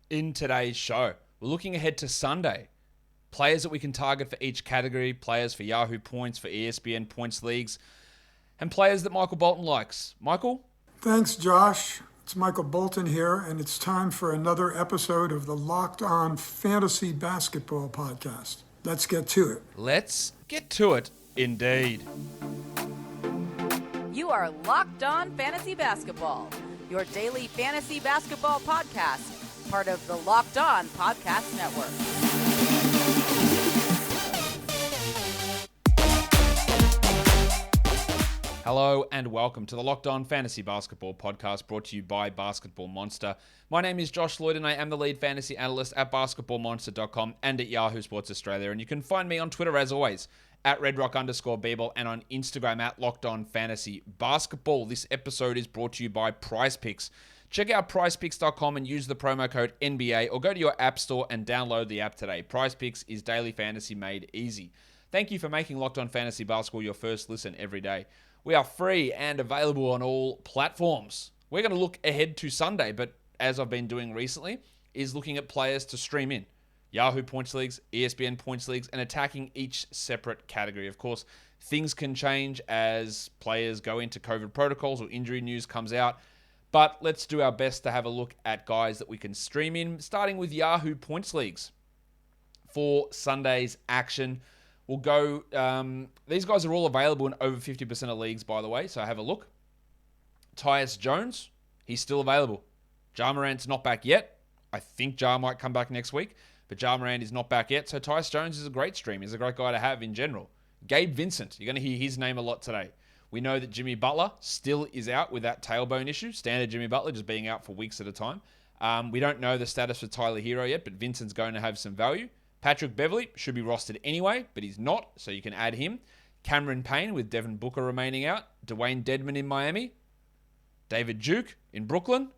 in today's show. We're looking ahead to Sunday. Players that we can target for each category, players for Yahoo points, for ESPN points leagues, and players that Michael Bolton likes. Michael? Thanks, Josh. It's Michael Bolton here, and it's time for another episode of the Locked On Fantasy Basketball Podcast. Let's get to it. Let's get to it, indeed. You are Locked On Fantasy Basketball, your daily fantasy basketball podcast, part of the Locked On Podcast Network. Hello and welcome to the Locked On Fantasy Basketball Podcast, brought to you by Basketball Monster. My name is Josh Lloyd and I am the lead fantasy analyst at basketballmonster.com and at Yahoo Sports Australia. And you can find me on Twitter as always at redrock_bball and on Instagram at Locked On Fantasy Basketball. This episode is brought to you by PrizePicks. Check out prizepicks.com and use the promo code NBA or go to your app store and download the app today. PrizePicks is daily fantasy made easy. Thank you for making Locked On Fantasy Basketball your first listen every day. We are free and available on all platforms. We're going to look ahead to Sunday, but as I've been doing recently, is looking at players to stream in. Yahoo points leagues, ESPN points leagues, and attacking each separate category. Of course, things can change as players go into COVID protocols or injury news comes out, but let's do our best to have a look at guys that we can stream in, starting with Yahoo points leagues. For Sunday's action, we'll go, these guys are all available in over 50% of leagues, by the way, so have a look. Tyus Jones, he's still available. Ja Morant's not back yet. I think Ja might come back next week, but Ja Morant is not back yet, so Tyus Jones is a great stream. He's a great guy to have in general. Gabe Vincent, you're going to hear his name a lot today. We know that Jimmy Butler still is out with that tailbone issue. Standard Jimmy Butler just being out for weeks at a time. We don't know the status for Tyler Hero yet, but Vincent's going to have some value. Patrick Beverley should be rostered anyway, but he's not, so you can add him. Cameron Payne with Devin Booker remaining out. Dwayne Dedmon in Miami. David Duke in Brooklyn.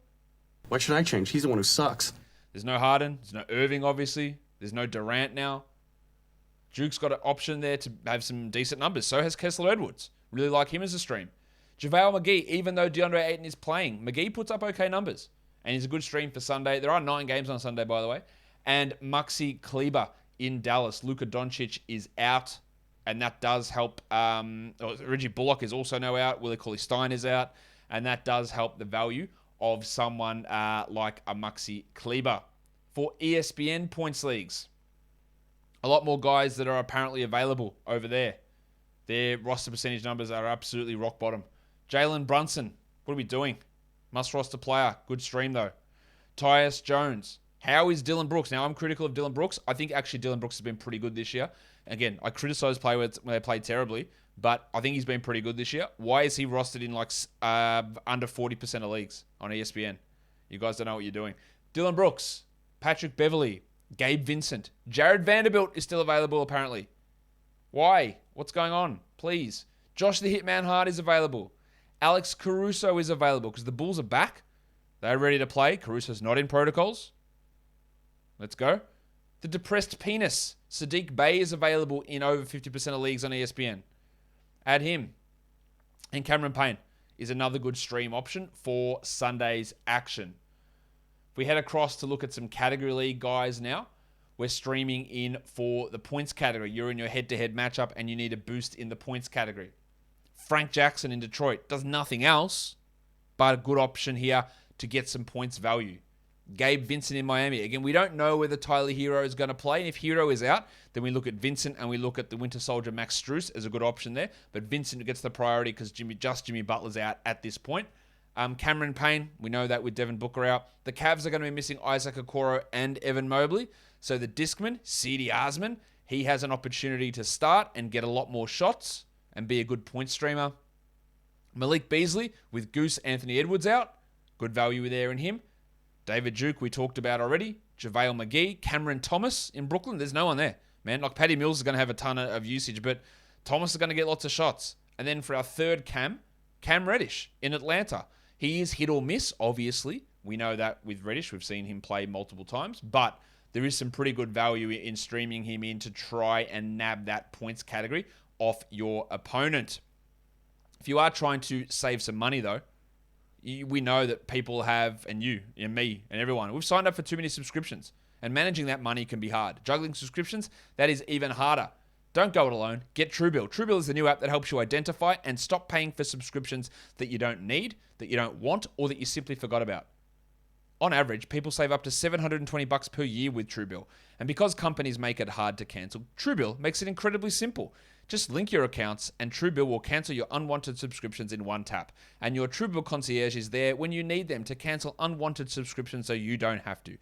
Why should I change? He's the one who sucks. There's no Harden. There's no Irving, obviously. There's no Durant now. Duke's got an option there to have some decent numbers. So has Kessler Edwards. Really like him as a stream. JaVale McGee, even though DeAndre Ayton is playing, McGee puts up okay numbers. And he's a good stream for Sunday. There are 9 games on Sunday, by the way. And Maxi Kleber in Dallas. Luka Doncic is out, and that does help. Reggie Bullock is also now out. Willie Cauley-Stein is out, and that does help the value of someone like a Maxi Kleber. For ESPN points leagues, a lot more guys that are apparently available over there. Their roster percentage numbers are absolutely rock bottom. Jalen Brunson, what are we doing? Must roster player. Good stream, though. Tyus Jones. How is Dylan Brooks? Now, I'm critical of Dylan Brooks. I think actually Dylan Brooks has been pretty good this year. Again, I criticize players when they play terribly, but I think he's been pretty good this year. Why is he rostered in like under 40% of leagues on ESPN? You guys don't know what you're doing. Dylan Brooks, Patrick Beverley, Gabe Vincent, Jared Vanderbilt is still available apparently. Why? What's going on? Please. Josh the Hitman Hart is available. Alex Caruso is available because the Bulls are back. They're ready to play. Caruso's not in protocols. Let's go. The Depressed Penis, Sadiq Bey, is available in over 50% of leagues on ESPN. Add him. And Cameron Payne is another good stream option for Sunday's action. If we head across to look at some category league guys now, we're streaming in for the points category. You're in your head-to-head matchup and you need a boost in the points category. Frank Jackson in Detroit does nothing else, but a good option here to get some points value. Gabe Vincent in Miami. Again, we don't know whether Tyler Hero is going to play. And if Hero is out, then we look at Vincent and we look at the Winter Soldier Max Strus as a good option there. But Vincent gets the priority because Jimmy Butler's out at this point. Cameron Payne, we know that with Devin Booker out. The Cavs are going to be missing Isaac Okoro and Evan Mobley. So the Discman, Cedi Osman, he has an opportunity to start and get a lot more shots and be a good point streamer. Malik Beasley with Goose Anthony Edwards out. Good value there in him. David Duke, we talked about already. JaVale McGee, Cameron Thomas in Brooklyn. There's no one there, man. Like Patty Mills is going to have a ton of usage, but Thomas is going to get lots of shots. And then for our third Cam Reddish in Atlanta. He is hit or miss, obviously. We know that with Reddish. We've seen him play multiple times, but there is some pretty good value in streaming him in to try and nab that points category off your opponent. If you are trying to save some money, though, We know that people have, and you, and me, and everyone, we've signed up for too many subscriptions. And managing that money can be hard. Juggling subscriptions, that is even harder. Don't go it alone. Get TrueBill. TrueBill is the new app that helps you identify and stop paying for subscriptions that you don't need, that you don't want, or that you simply forgot about. On average, people save up to $720 per year with TrueBill. And because companies make it hard to cancel, TrueBill makes it incredibly simple. Just link your accounts and TrueBill will cancel your unwanted subscriptions in one tap. And your TrueBill concierge is there when you need them to cancel unwanted subscriptions so you don't have to.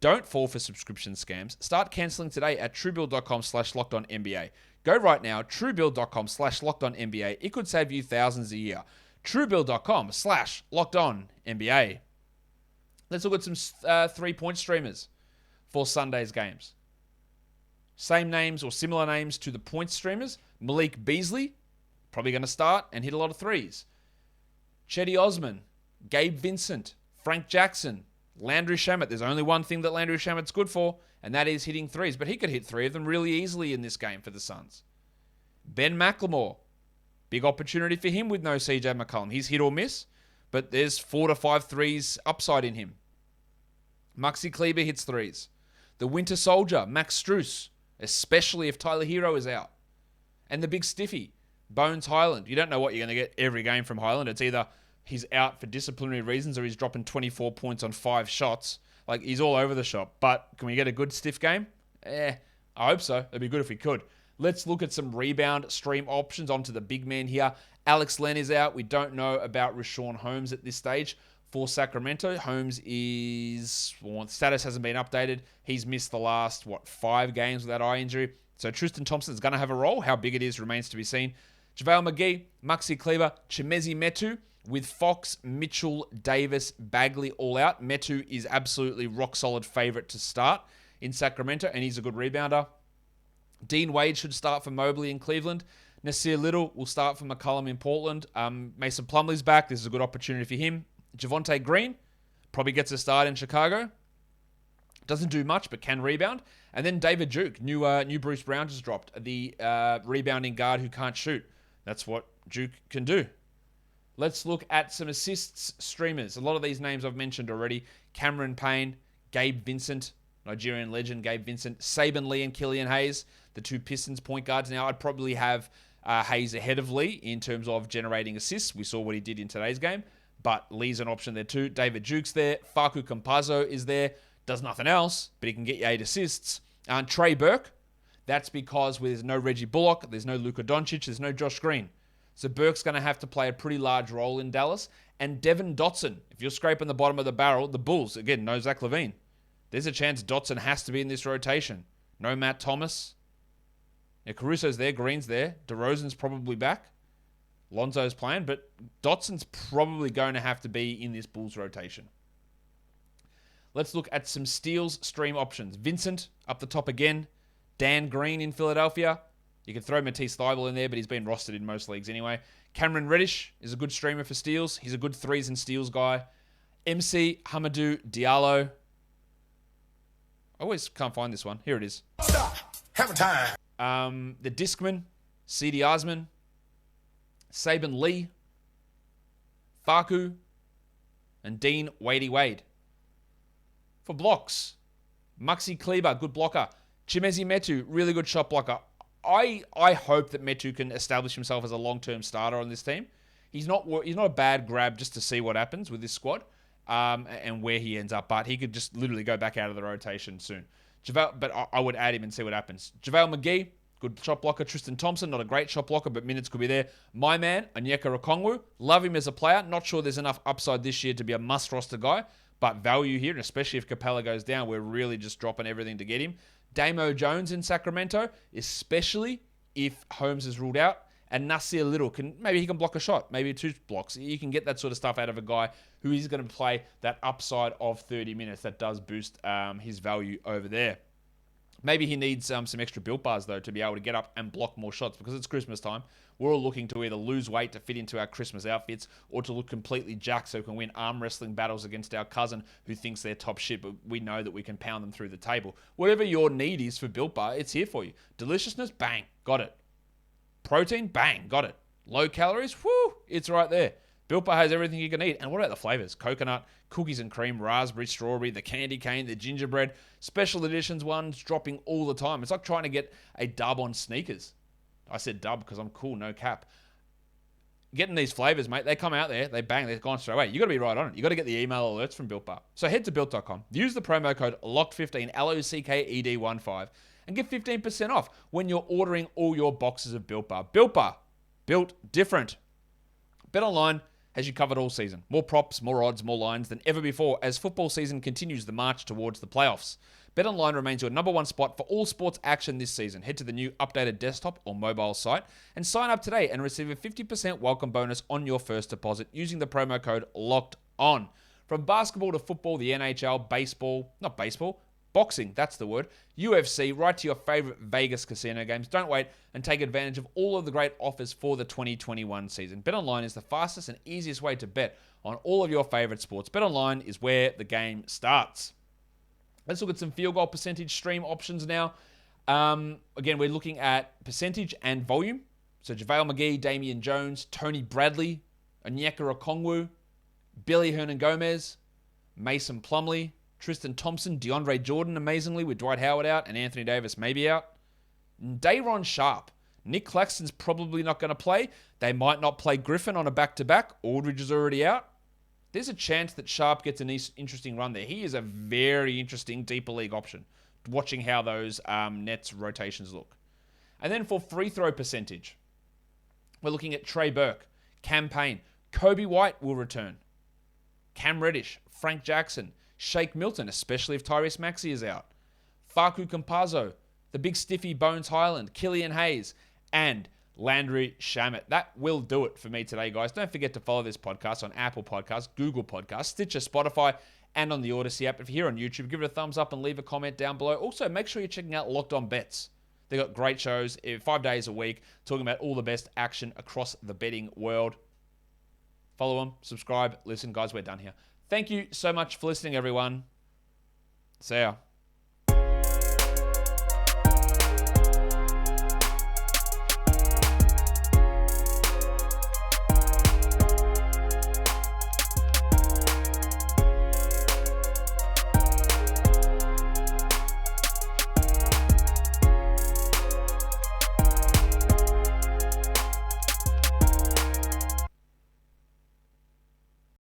Don't fall for subscription scams. Start canceling today at truebill.com/lockedonnba. Go right now, truebill.com/lockedonnba. It could save you thousands a year. truebill.com/lockedonnba. Let's look at some 3-point streamers for Sunday's games. Same names or similar names to the point streamers. Malik Beasley, probably going to start and hit a lot of threes. Chetty Osman, Gabe Vincent, Frank Jackson, Landry Shamet. There's only one thing that Landry Shamet's good for, and that is hitting threes. But he could hit 3 of them really easily in this game for the Suns. Ben McLemore, big opportunity for him with no CJ McCollum. He's hit or miss, but there's 4 to 5 threes upside in him. Maxi Kleber hits threes. The Winter Soldier, Max Strus, especially if Tyler Hero is out. And the big stiffy, Bones Highland. You don't know what you're going to get every game from Highland. It's either he's out for disciplinary reasons or he's dropping 24 points on 5 shots. Like, he's all over the shop. But can we get a good stiff game? I hope so. It'd be good if we could. Let's look at some rebound stream options onto the big man here. Alex Len is out. We don't know about Rashawn Holmes at this stage. For Sacramento, Holmes status hasn't been updated. He's missed the last, 5 games with that eye injury. So Tristan Thompson's going to have a role. How big it is remains to be seen. JaVale McGee, Maxi Kleber, Chimezi Metu with Fox, Mitchell, Davis, Bagley all out. Metu is absolutely rock-solid favorite to start in Sacramento, and he's a good rebounder. Dean Wade should start for Mobley in Cleveland. Nasir Little will start for McCollum in Portland. Mason Plumlee's back. This is a good opportunity for him. Javonte Green probably gets a start in Chicago. Doesn't do much, but can rebound. And then David Duke, new Bruce Brown just dropped. The rebounding guard who can't shoot. That's what Duke can do. Let's look at some assists streamers. A lot of these names I've mentioned already. Cameron Payne, Gabe Vincent, Nigerian legend Gabe Vincent, Saban Lee and Killian Hayes, the 2 Pistons point guards. Now, I'd probably have Hayes ahead of Lee in terms of generating assists. We saw what he did in today's game. But Lee's an option there too. David Duke's there. Facu Campazzo is there. Does nothing else, but he can get you 8 assists. And Trey Burke, that's because there's no Reggie Bullock, there's no Luka Doncic, there's no Josh Green. So Burke's going to have to play a pretty large role in Dallas. And Devin Dotson, if you're scraping the bottom of the barrel, the Bulls, again, no Zach LaVine. There's a chance Dotson has to be in this rotation. No Matt Thomas. Yeah, Caruso's there, Green's there. DeRozan's probably back. Lonzo's playing, but Dotson's probably going to have to be in this Bulls rotation. Let's look at some steals stream options. Vincent up the top again. Dan Green in Philadelphia. You can throw Matisse Thybulle in there, but he's been rostered in most leagues anyway. Cameron Reddish is a good streamer for steals. He's a good threes and steals guy. MC Hamadou Diallo. I always can't find this one. Here it is. Stop. Have a time. The Discman, C.D. Osman, Saban Lee, Facu, and Dean Wadey Wade. For blocks, Maxi Kleber, good blocker. Chimezi Metu, really good shot blocker. I hope that Metu can establish himself as a long-term starter on this team. He's not a bad grab just to see what happens with this squad and where he ends up, but he could just literally go back out of the rotation soon. But I would add him and see what happens. JaVale McGee, good shot blocker. Tristan Thompson, not a great shot blocker, but minutes could be there. My man, Onyeka Okongwu, love him as a player. Not sure there's enough upside this year to be a must-roster guy, but value here, and especially if Capella goes down, we're really just dropping everything to get him. Damo Jones in Sacramento, especially if Holmes is ruled out. And Nasir Little, maybe he can block a shot, maybe 2 blocks. You can get that sort of stuff out of a guy who is going to play that upside of 30 minutes. That does boost his value over there. Maybe he needs some extra built bars, though, to be able to get up and block more shots because it's Christmas time. We're all looking to either lose weight to fit into our Christmas outfits or to look completely jacked so we can win arm wrestling battles against our cousin who thinks they're top shit, but we know that we can pound them through the table. Whatever your need is for Built Bar, it's here for you. Deliciousness? Bang. Got it. Protein? Bang. Got it. Low calories? Whoo. It's right there. Built Bar has everything you can eat. And what about the flavors? Coconut, cookies and cream, raspberry, strawberry, the candy cane, the gingerbread, special editions ones dropping all the time. It's like trying to get a dub on sneakers. I said dub because I'm cool, no cap. Getting these flavors, mate, they come out there, they bang, they're gone straight away. You got to be right on it. You got to get the email alerts from Built Bar. So head to built.com, use the promo code LOCKED15, LOCKED15, and get 15% off when you're ordering all your boxes of Built Bar. Built Bar, built different. BetOnline has you covered all season. More props, more odds, more lines than ever before as football season continues the march towards the playoffs. BetOnline remains your number one spot for all sports action this season. Head to the new updated desktop or mobile site and sign up today and receive a 50% welcome bonus on your first deposit using the promo code LOCKEDON. From basketball to football, the NHL, boxing, that's the word, UFC, right to your favorite Vegas casino games. Don't wait and take advantage of all of the great offers for the 2021 season. BetOnline is the fastest and easiest way to bet on all of your favorite sports. BetOnline is where the game starts. Let's look at some field goal percentage stream options now. Again, we're looking at percentage and volume. So JaVale McGee, Damian Jones, Tony Bradley, Onyeka Okongwu, Billy Hernan-Gomez, Mason Plumlee, Tristan Thompson, DeAndre Jordan, amazingly, with Dwight Howard out and Anthony Davis maybe out. Day'Ron Sharpe. Nick Claxton's probably not going to play. They might not play Griffin on a back-to-back. Aldridge is already out. There's a chance that Sharpe gets an interesting run there. He is a very interesting deeper league option, watching how those Nets rotations look. And then for free throw percentage, we're looking at Trey Burke, Cam Payne, Kobe White will return, Cam Reddish, Frank Jackson, Shake Milton, especially if Tyrese Maxey is out, Facu Campazzo, the big stiffy Bones Highland, Killian Hayes, and Landry Shamet. That will do it for me today, guys. Don't forget to follow this podcast on Apple Podcasts, Google Podcasts, Stitcher, Spotify, and on the Odyssey app. If you're here on YouTube, give it a thumbs up and leave a comment down below. Also, make sure you're checking out Locked On Bets. They got great shows 5 days a week, talking about all the best action across the betting world. Follow them, subscribe, listen. Guys, we're done here. Thank you so much for listening, everyone. See ya.